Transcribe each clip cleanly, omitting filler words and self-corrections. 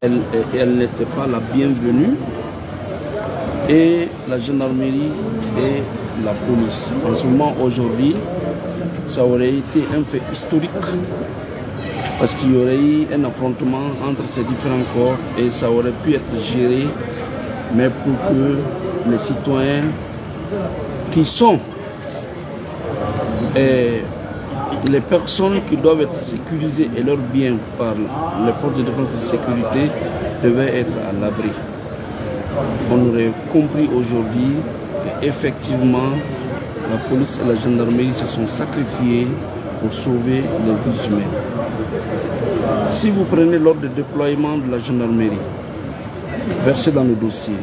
Elle n'était pas la bienvenue, et la gendarmerie et la police. En ce moment, aujourd'hui, ça aurait été un fait historique parce qu'il y aurait eu un affrontement entre ces différents corps et ça aurait pu être géré, mais pour que les citoyens qui sont les personnes qui doivent être sécurisées et leurs biens par les forces de défense et de sécurité devaient être à l'abri. On aurait compris aujourd'hui qu'effectivement la police et la gendarmerie se sont sacrifiés pour sauver les vies humaines. Si vous prenez l'ordre de déploiement de la gendarmerie versé dans le dossier,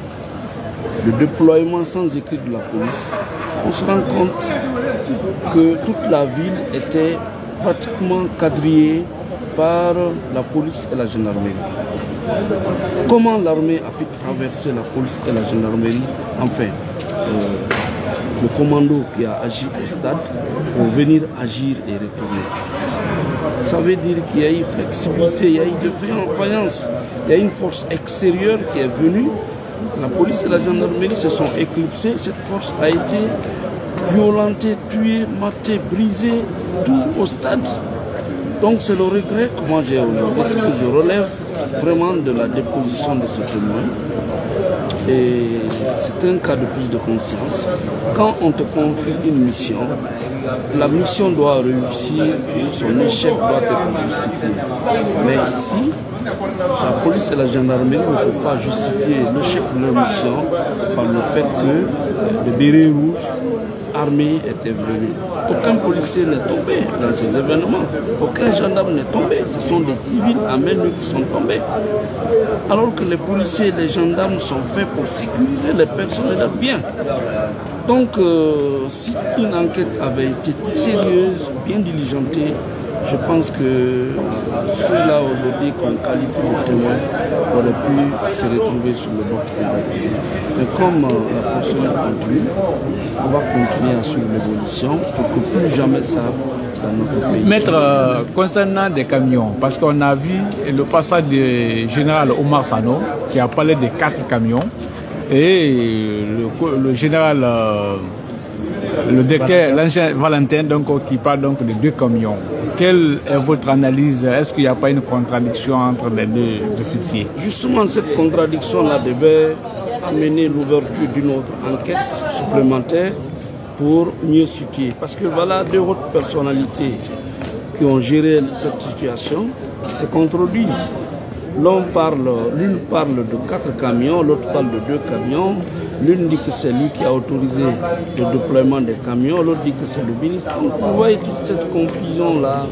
le déploiement sans écrit de la police, on se rend compte que toute la ville était pratiquement quadrillée par la police et la gendarmerie. Comment l'armée a pu traverser la police et la gendarmerie? Enfin, le commando qui a agi au stade pour venir agir et retourner. Ça veut dire qu'il y a eu flexibilité, il y a eu de faïence, il y a une force extérieure qui est venue. La police et la gendarmerie se sont éclipsées, cette force a été violentée, tuée, matée, brisée, tout au stade. Donc c'est le regret que moi j'ai aujourd'hui, ce que je relève vraiment de la déposition de ce témoin. Et c'est un cas de prise de conscience. Quand on te confie une mission, la mission doit réussir et son échec doit être justifié. Mais ici, la police et la gendarmerie ne peuvent pas justifier l'échec de leur mission par le fait que le béret rouge armé était venu. Aucun policier n'est tombé dans ces événements. Aucun gendarme n'est tombé. Ce sont des civils à main nue qui sont tombés. Alors que les policiers et les gendarmes sont faits pour sécuriser les personnes et leurs biens. Donc, si une enquête avait été sérieuse, bien diligentée, je pense que ceux-là aujourd'hui qu'on qualifie de témoins auraient pu se retrouver sur le bord de la vie. Mais comme la procédure continue, on va continuer à suivre l'évolution pour que plus jamais ça dans notre pays. Maître, concernant des camions, parce qu'on a vu le passage du général Omar Sano qui a parlé de 4 camions et le général, le directeur, l'ancien Valentin, donc, qui parle donc de 2 camions. Quelle est votre analyse? Est-ce qu'il n'y a pas une contradiction entre les deux officiers? Justement, cette contradiction-là devait amener l'ouverture d'une autre enquête supplémentaire pour mieux situer. Parce que voilà 2 autres personnalités qui ont géré cette situation, qui se contredisent. L'une parle de 4 camions, l'autre parle de 2 camions. L'une dit que c'est lui qui a autorisé le déploiement des camions, l'autre dit que c'est le ministre. Donc vous voyez toute cette confusion-là.